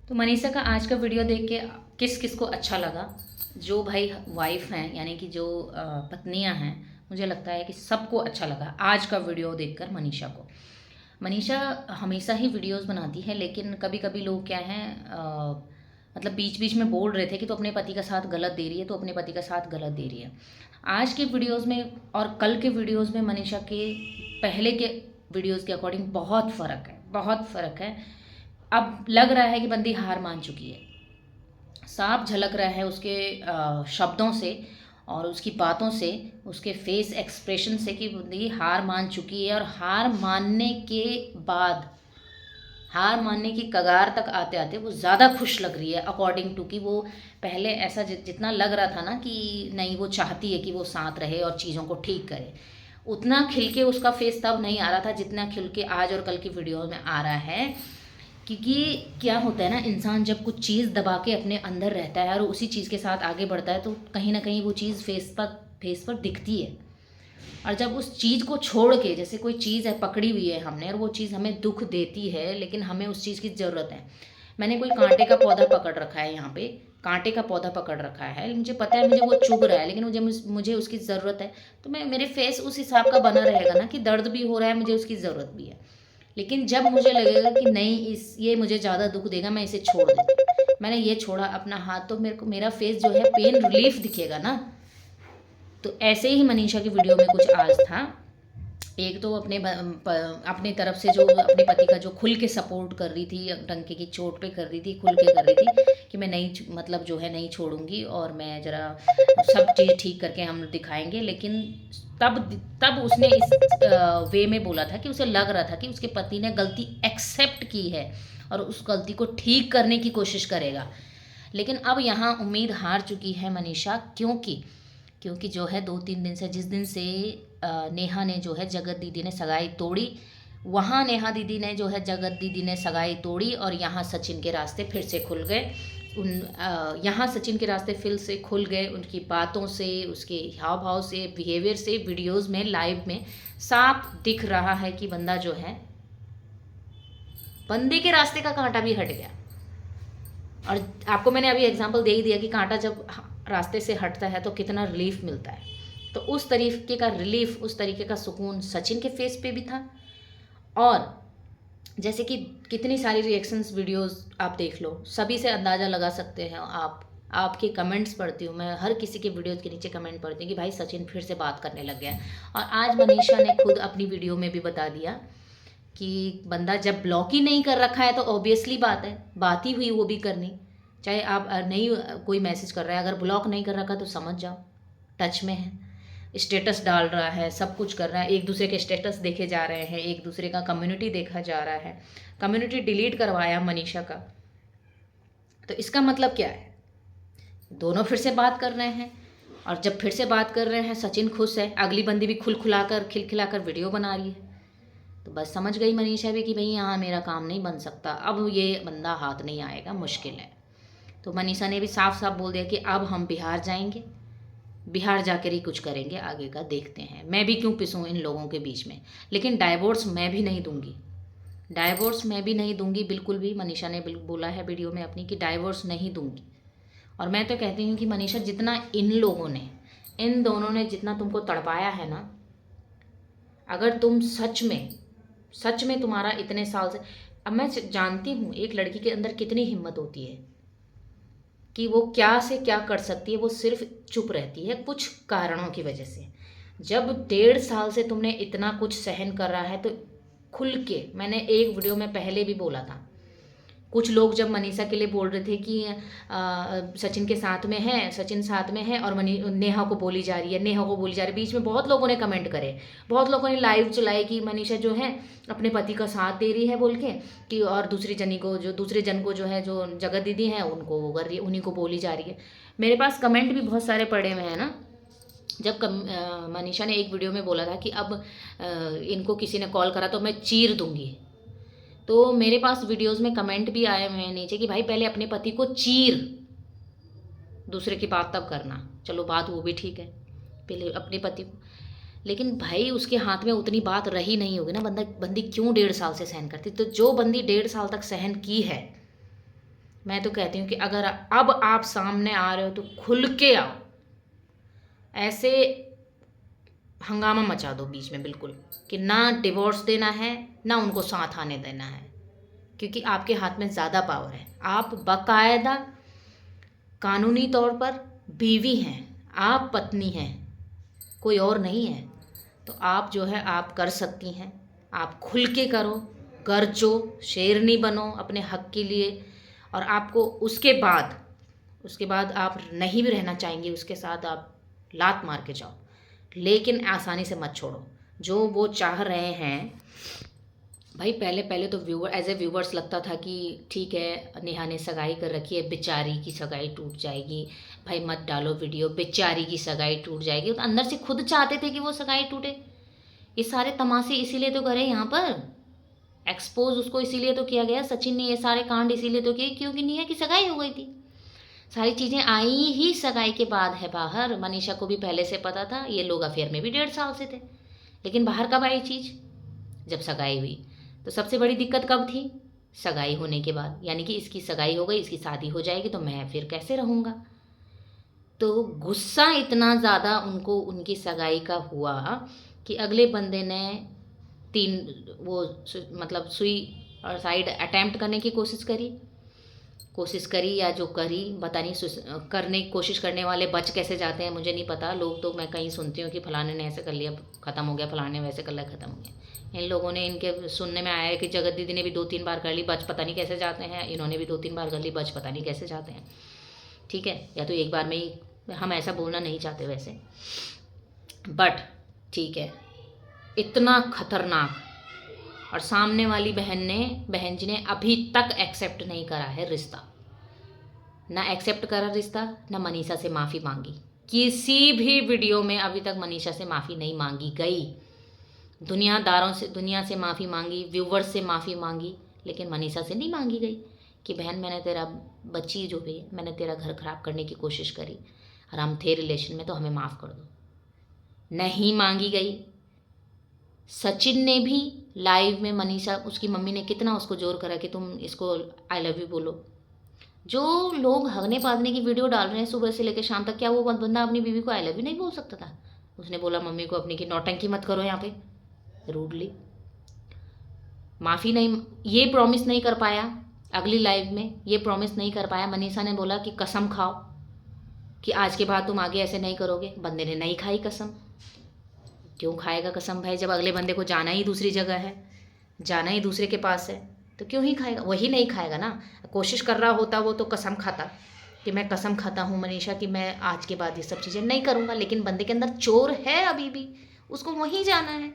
तो मनीषा का आज का वीडियो देख के किस किस को अच्छा लगा। जो भाई वाइफ हैं यानी कि जो पत्नियां हैं, मुझे लगता है कि सबको अच्छा लगा आज का वीडियो देखकर मनीषा को। मनीषा हमेशा ही वीडियोस बनाती है, लेकिन कभी कभी लोग क्या हैं, मतलब बीच बीच में बोल रहे थे कि तो अपने पति का साथ गलत दे रही है, तो अपने पति का साथ गलत दे रही है। आज के वीडियोस में और कल के वीडियोस में मनीषा के पहले के वीडियोस के अकॉर्डिंग बहुत फ़र्क है, बहुत फ़र्क है। अब लग रहा है कि बंदी हार मान चुकी है। साफ झलक रहा है उसके शब्दों से और उसकी बातों से, उसके फेस एक्सप्रेशन से कि बंदी हार मान चुकी है। और हार मानने के बाद, हार मानने की कगार तक आते आते वो ज़्यादा खुश लग रही है अकॉर्डिंग टू। कि वो पहले ऐसा जितना लग रहा था ना कि नहीं, वो चाहती है कि वो साथ रहे और चीज़ों को ठीक करे, उतना खिल के उसका फेस तब नहीं आ रहा था जितना खिल के आज और कल की वीडियो में आ रहा है। क्योंकि क्या होता है ना, इंसान जब कुछ चीज़ दबा के अपने अंदर रहता है और उसी चीज़ के साथ आगे बढ़ता है, तो कहीं ना कहीं वो चीज़ फेस पर दिखती है। और जब उस चीज़ को छोड़ के, जैसे कोई चीज़ है पकड़ी हुई है हमने और वो चीज़ हमें दुख देती है, लेकिन हमें उस चीज़ की ज़रूरत है। मैंने कोई कांटे का पौधा पकड़ रखा है, यहाँ पे कांटे का पौधा पकड़ रखा है, मुझे पता है मुझे वो चुभ रहा है, लेकिन मुझे उसकी ज़रूरत है। तो मैं, मेरे फेस उस हिसाब का बना रहेगा ना कि दर्द भी हो रहा है, मुझे उसकी ज़रूरत भी है। लेकिन जब मुझे लगेगा कि नहीं, इस ये मुझे ज़्यादा दुख देगा, मैं इसे छोड़ देती हूँ, मैंने ये छोड़ा अपना हाथ, तो मेरे को मेरा फेस जो है पेन रिलीफ दिखेगा ना। तो ऐसे ही मनीषा की वीडियो में कुछ आज था। एक तो अपने तरफ से जो अपने पति का जो खुल के सपोर्ट कर रही थी, टंके की चोट पे कर रही थी, खुल के कर रही थी कि मैं नहीं, मतलब जो है नहीं छोड़ूंगी और मैं ज़रा सब चीज़ ठीक करके हम दिखाएंगे। लेकिन तब तब उसने इस वे में बोला था कि उसे लग रहा था कि उसके पति ने गलती एक्सेप्ट की है और उस गलती को ठीक करने की कोशिश करेगा। लेकिन अब यहाँ उम्मीद हार चुकी है मनीषा, क्योंकि जो है 2-3 दिन से, जिस दिन से नेहा ने जो है जगत दीदी ने सगाई तोड़ी, वहाँ नेहा दीदी ने जो है जगत दीदी ने सगाई तोड़ी और यहाँ सचिन के रास्ते फिर से खुल गए। यहाँ सचिन के रास्ते फिर से खुल गए, उनकी बातों से, उसके हाव भाव से, बिहेवियर से, वीडियोस में, लाइव में साफ दिख रहा है कि बंदा जो है, बंदे के रास्ते का कांटा भी हट गया। और आपको मैंने अभी एग्जांपल दे ही दिया कि कांटा जब रास्ते से हटता है तो कितना रिलीफ मिलता है। तो उस तरीके का रिलीफ, उस तरीके का सुकून सचिन के फेस पे भी था। और जैसे कि कितनी सारी रिएक्शंस वीडियोस आप देख लो, सभी से अंदाज़ा लगा सकते हैं आप। आपके कमेंट्स पढ़ती हूँ मैं, हर किसी के वीडियोस के नीचे कमेंट पढ़ती हूँ कि भाई सचिन फिर से बात करने लग गया है। और आज मनीषा ने खुद अपनी वीडियो में भी बता दिया कि बंदा जब ब्लॉक ही नहीं कर रखा है तो ऑब्वियसली बात है, बात ही हुई वो भी करनी। चाहे आप नहीं, कोई मैसेज कर रहा है, अगर ब्लॉक नहीं कर रखा तो समझ जाओ टच में है, स्टेटस डाल रहा है, सब कुछ कर रहा है, एक दूसरे के स्टेटस देखे जा रहे हैं, एक दूसरे का कम्युनिटी देखा जा रहा है। कम्युनिटी डिलीट करवाया मनीषा का, तो इसका मतलब क्या है, दोनों फिर से बात कर रहे हैं। और जब फिर से बात कर रहे हैं, सचिन खुश है, अगली बंदी भी खुलखुलाकर खिलखिलाकर वीडियो बना रही है। तो बस समझ गई मनीषा भी कि भाई यहाँ मेरा काम नहीं बन सकता, अब ये बंदा हाथ नहीं आएगा, मुश्किल है। तो मनीषा ने भी साफ साफ बोल दिया कि अब हम बिहार जाएंगे, बिहार जाकर ही कुछ करेंगे, आगे का देखते हैं, मैं भी क्यों पिसूँ इन लोगों के बीच में। लेकिन डाइवोर्स मैं भी नहीं दूंगी, डाइवोर्स मैं भी नहीं दूंगी बिल्कुल भी। मनीषा ने बोला है वीडियो में अपनी कि डाइवोर्स नहीं दूंगी। और मैं तो कहती हूँ कि मनीषा, जितना इन लोगों ने, इन दोनों ने जितना तुमको तड़पाया है ना, अगर तुम सच में तुम्हारा इतने साल से, अब मैं जानती हूँ एक लड़की के अंदर कितनी हिम्मत होती है कि वो क्या से क्या कर सकती है, वो सिर्फ चुप रहती है कुछ कारणों की वजह से। जब 1.5 साल से तुमने इतना कुछ सहन कर रहा है तो खुल के, मैंने एक वीडियो में पहले भी बोला था, कुछ लोग जब मनीषा के लिए बोल रहे थे कि सचिन के साथ में है, सचिन साथ में है और नेहा को बोली जा रही है, नेहा को बोली जा रही है, बीच में बहुत लोगों ने कमेंट करे, बहुत लोगों ने लाइव चलाई कि मनीषा जो है अपने पति का साथ दे रही है बोल के, कि और दूसरी जनी को, जो दूसरे जन को जो है, जो जगत दीदी हैं उनको वो कर रही है, उन्हीं को बोली जा रही है। मेरे पास कमेंट भी बहुत सारे पड़े हुए हैं ना। जब मनीषा ने एक वीडियो में बोला था कि अब इनको किसी ने कॉल करा तो मैं चीर दूंगी, तो मेरे पास वीडियोस में कमेंट भी आए हुए हैं नीचे कि भाई पहले अपने पति को चीर, दूसरे की बात तब करना। चलो बात वो भी ठीक है, पहले अपने पति को, लेकिन भाई उसके हाथ में उतनी बात रही नहीं होगी ना। बंदी क्यों 1.5 साल से सहन करती, तो जो बंदी 1.5 साल तक सहन की है, मैं तो कहती हूँ कि अगर अब आप सामने आ रहे हो तो खुल के आओ, ऐसे हंगामा मचा दो बीच में बिल्कुल कि ना डिवोर्स देना है ना उनको साथ आने देना है, क्योंकि आपके हाथ में ज़्यादा पावर है। आप बाकायदा कानूनी तौर पर बीवी हैं, आप पत्नी हैं, कोई और नहीं है। तो आप जो है आप कर सकती हैं, आप खुल के करो, गरजो, शेरनी बनो अपने हक के लिए। और आपको उसके बाद आप नहीं भी रहना चाहेंगे उसके साथ, आप लात मार के जाओ, लेकिन आसानी से मत छोड़ो। जो वो चाह रहे हैं भाई, पहले पहले तो एज ए व्यूवर्स लगता था कि ठीक है नेहा ने सगाई कर रखी है, बेचारी की सगाई टूट जाएगी, भाई मत डालो वीडियो, बेचारी की सगाई टूट जाएगी। तो अंदर से खुद चाहते थे कि वो सगाई टूटे। ये सारे तमाशे इसीलिए तो करे यहाँ पर, एक्सपोज उसको इसीलिए तो किया गया, सचिन ने ये सारे कांड इसीलिए तो किए क्योंकि नेहा की सगाई हो गई थी। सारी चीज़ें आई ही सगाई के बाद है बाहर। मनीषा को भी पहले से पता था, ये लोग अफेयर में भी 1.5 साल से थे, लेकिन बाहर कब आई चीज़? जब सगाई हुई। तो सबसे बड़ी दिक्कत कब थी? सगाई होने के बाद, यानी कि इसकी सगाई हो गई, इसकी शादी हो जाएगी तो मैं फिर कैसे रहूँगा। तो गुस्सा इतना ज़्यादा उनको उनकी सगाई का हुआ कि अगले बंदे ने मतलब सुई और साइड अटैम्प्ट करने की कोशिश करी या जो करी पता नहीं। करने की कोशिश करने वाले बच कैसे जाते हैं मुझे नहीं पता। लोग तो मैं कहीं सुनती हूँ कि फलाने ने ऐसे कर लिया ख़त्म हो गया, फलाने वैसे कर लिया ख़त्म हो गया। इन लोगों ने, इनके सुनने में आया है कि जगत दीदी ने भी 2-3 बार कर ली, बच पता नहीं कैसे जाते हैं, इन्होंने भी 2-3 बार कर ली, बच पता नहीं कैसे जाते हैं। ठीक है, या तो एक बार में ही, हम ऐसा बोलना नहीं चाहते वैसे, बट ठीक है, इतना खतरनाक। और सामने वाली बहन जी ने अभी तक एक्सेप्ट नहीं करा है रिश्ता, ना एक्सेप्ट करा रिश्ता, ना मनीषा से माफ़ी मांगी। किसी भी वीडियो में अभी तक मनीषा से माफ़ी नहीं मांगी गई। दुनिया से माफ़ी मांगी, व्यूवर्स से माफ़ी मांगी, लेकिन मनीषा से नहीं मांगी गई कि बहन मैंने तेरा बच्ची जो भी मैंने तेरा घर ख़राब करने की कोशिश करी और हम थे रिलेशन में, तो हमें माफ़ कर दो। नहीं मांगी गई। सचिन ने भी लाइव में मनीषा, उसकी मम्मी ने कितना उसको जोर करा कि तुम इसको आई लव यू बोलो। जो लोग हगने पादने की वीडियो डाल रहे हैं सुबह से लेकर शाम तक, क्या वो बंदा अपनी बीवी को आई लव यू नहीं बोल सकता था? उसने बोला मम्मी को अपनी की नौटंकी मत करो यहाँ पे रूडली। माफ़ी नहीं, ये प्रॉमिस नहीं कर पाया अगली लाइव में, ये प्रॉमिस नहीं कर पाया। मनीषा ने बोला कि कसम खाओ कि आज के बाद तुम आगे ऐसे नहीं करोगे। बंदे ने नहीं खाई कसम। क्यों खाएगा कसम भाई, जब अगले बंदे को जाना ही दूसरी जगह है, जाना ही दूसरे के पास है, तो क्यों ही खाएगा? वही नहीं खाएगा ना। कोशिश कर रहा होता वो तो कसम खाता कि मैं कसम खाता हूँ मनीषा कि मैं आज के बाद ये सब चीज़ें नहीं करूँगा, लेकिन बंदे के अंदर चोर है अभी भी, उसको वहीं जाना है।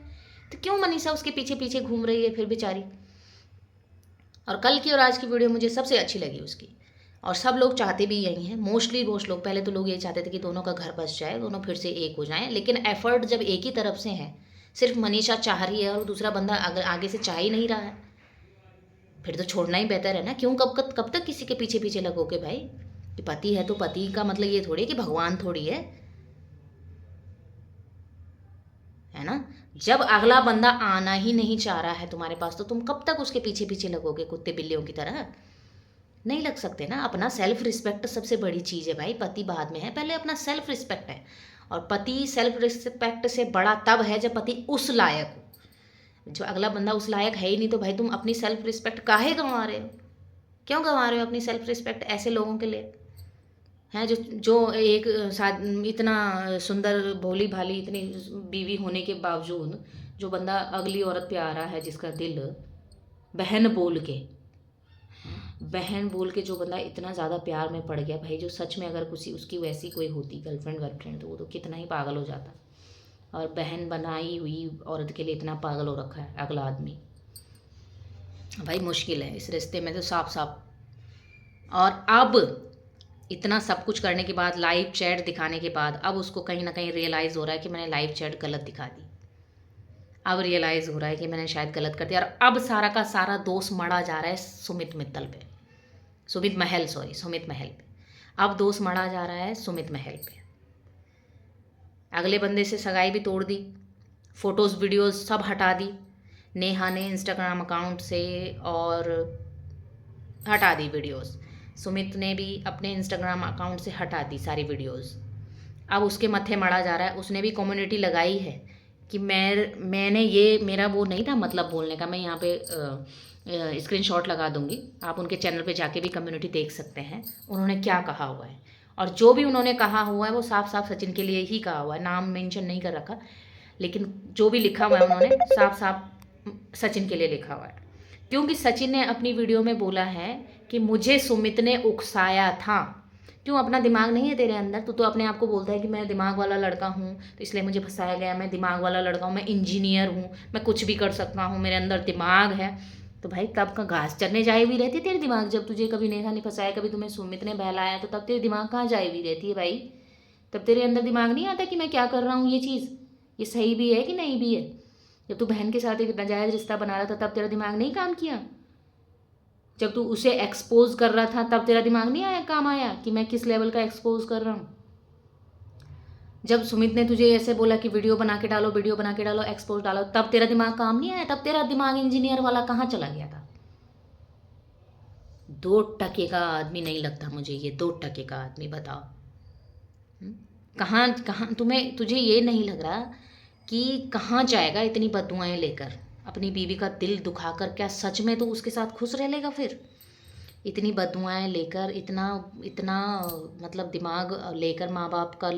तो क्यों मनीषा उसके पीछे पीछे घूम रही है फिर बेचारी। और कल की और आज की वीडियो मुझे सबसे अच्छी लगी उसकी, और सब लोग चाहते भी यही हैं, मोस्ट लोग। पहले तो लोग ये चाहते थे कि दोनों का घर बस जाए, दोनों फिर से एक हो जाएं, लेकिन एफर्ट जब एक ही तरफ से है, सिर्फ मनीषा चाह रही है और दूसरा बंदा अगर आगे से चाह ही नहीं रहा है, फिर तो छोड़ना ही बेहतर है ना। क्यों कब तक किसी के पीछे पीछे लगोगे भाई। कि पति है तो पति का मतलब ये थोड़ी कि भगवान थोड़ी है ना। जब अगला बंदा आना ही नहीं चाह रहा है तुम्हारे पास, तो तुम कब तक उसके पीछे पीछे लगोगे कुत्ते बिल्लियों की तरह? नहीं लग सकते ना। अपना सेल्फ रिस्पेक्ट सबसे बड़ी चीज़ है भाई। पति बाद में है, पहले अपना सेल्फ रिस्पेक्ट है। और पति सेल्फ रिस्पेक्ट से बड़ा तब है जब पति उस लायक हो। जो अगला बंदा उस लायक है ही नहीं, तो भाई तुम अपनी सेल्फ रिस्पेक्ट काहे गंवा रहे हो? क्यों गंवा रहे हो अपनी सेल्फ रिस्पेक्ट ऐसे लोगों के लिए? हैं जो एक इतना सुंदर भोली भाली इतनी बीवी होने के बावजूद जो बंदा अगली औरत पे आ रहा है, जिसका दिल बहन बोल के जो बंदा इतना ज़्यादा प्यार में पड़ गया भाई, जो सच में अगर उसकी वैसी कोई होती गर्लफ्रेंड तो वो तो कितना ही पागल हो जाता। और बहन बनाई हुई औरत के लिए इतना पागल हो रखा है अगला आदमी। भाई मुश्किल है इस रिश्ते में तो साफ। और अब इतना सब कुछ करने के बाद, लाइव चैट दिखाने के बाद, अब उसको कहीं ना कहीं रियलाइज़ हो रहा है कि मैंने लाइव चैट गलत दिखा दी। अब रियलाइज़ हो रहा है कि मैंने शायद गलत कर दिया। और अब सारा का सारा दोष मढ़ा जा रहा है सुमित महल पे। अब दोष मढ़ा जा रहा है सुमित महल पे। अगले बंदे से सगाई भी तोड़ दी, फ़ोटोज़ वीडियोज़ सब हटा दी नेहा ने इंस्टाग्राम अकाउंट से, और हटा दी वीडियोज़। सुमित ने भी अपने इंस्टाग्राम अकाउंट से हटा दी सारी वीडियोस। अब उसके मत्थे मढ़ा जा रहा है। उसने भी कम्युनिटी लगाई है कि मैंने ये मेरा वो नहीं था मतलब बोलने का। मैं यहाँ पे स्क्रीनशॉट लगा दूंगी, आप उनके चैनल पे जाके भी कम्युनिटी देख सकते हैं उन्होंने क्या कहा हुआ है। और जो भी उन्होंने कहा हुआ है वो साफ साफ सचिन के लिए ही कहा हुआ है, नाम मेंशन नहीं कर रखा, लेकिन जो भी लिखा हुआ है उन्होंने साफ साफ सचिन के लिए लिखा हुआ है। क्योंकि सचिन ने अपनी वीडियो में बोला है कि मुझे सुमित ने उकसाया था। क्यों, अपना दिमाग नहीं है तेरे अंदर? तो अपने आप को बोलता है कि मैं दिमाग वाला लड़का हूँ तो इसलिए मुझे फंसाया गया, मैं दिमाग वाला लड़का हूँ, मैं इंजीनियर हूँ, मैं कुछ भी कर सकता हूँ, मेरे अंदर दिमाग है। तो भाई तब का घास चरने जाए हुई रहती है तेरे दिमाग, जब तुझे कभी नेहा ने फंसाया, कभी तुम्हें सुमित ने बहलाया, तो तब तेरे दिमाग कहाँ जाए हुई रहती है भाई? तब तेरे अंदर दिमाग नहीं आता कि मैं क्या कर रहा हूँ, ये चीज़ ये सही भी है कि नहीं भी है। जब तू बहन के साथ एक नाजायज़ रिश्ता बना रहा था तब तेरा दिमाग नहीं काम किया? जब तू उसे एक्सपोज कर रहा था तब तेरा दिमाग नहीं आया, काम आया कि मैं किस लेवल का एक्सपोज कर रहा हूँ? जब सुमित ने तुझे ऐसे बोला कि वीडियो बना के डालो, वीडियो बना के डालो, एक्सपोज डालो, तब तेरा दिमाग काम नहीं आया? तब तेरा दिमाग इंजीनियर वाला कहाँ चला गया था? 2% का आदमी नहीं लगता मुझे ये, 2% का आदमी, बताओ। कहाँ कहाँ तुझे ये नहीं लग रहा कि कहाँ जाएगा इतनी बददुआएं लेकर? अपनी बीवी का दिल दुखा कर क्या सच में तो उसके साथ खुश रह लेगा फिर? इतनी बददुआएं लेकर, इतना इतना मतलब दिमाग लेकर माँ बाप का,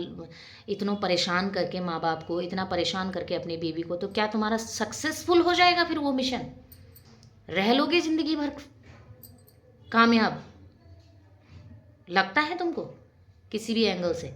इतना परेशान करके माँ बाप को, इतना परेशान करके अपनी बीवी को, तो क्या तुम्हारा सक्सेसफुल हो जाएगा फिर वो मिशन? रह लोगे ज़िंदगी भर कामयाब? लगता है तुमको किसी भी एंगल से?